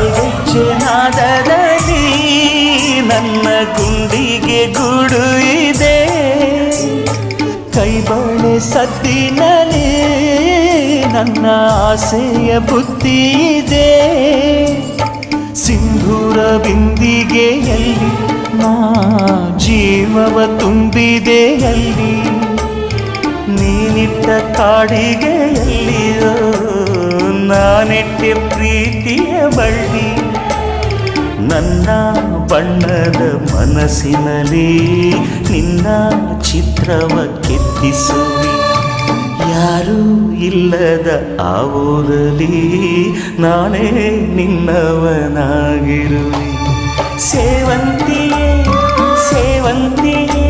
ಕಾಲ್ಗೆಜ್ಜೆ ನಾದದಲ್ಲಿ ನನ್ನ ಗುಂಡಿಗೆ ಗೂಡು ಇದೆ, ಕೈಬಳೆ ಸದ್ದಿನಲ್ಲಿ ನನ್ನ ಆಸೆಯ ಬುದ್ಧಿ ಇದೆ. ಸಿಂಧೂರ ಬಿಂದಿಗೆಯಲ್ಲಿ ನಾ ಜೀವವ ತುಂಬಿದೆಯಲ್ಲಿ, ನೀನಿಟ್ಟ ಕಾಡಿಗೆಯಲ್ಲಿಯೋ ನಾನಿಟ್ಟೆ ಪ್ರೀತಿಯ ಬಳ್ಳಿ. ನನ್ನ ಬಣ್ಣದ ಮನಸ್ಸಿನಲ್ಲಿ ನಿನ್ನ ಚಿತ್ರವ ಕೆತ್ತಿಸುವಿ, ಯಾರೂ ಇಲ್ಲದ ಆ ಊರಲ್ಲಿ ನಾನೇ ನಿನ್ನವನಾಗಿರುವೆ. ಸೇವಂತಿಯೇ ಸೇವಂತಿಯೇ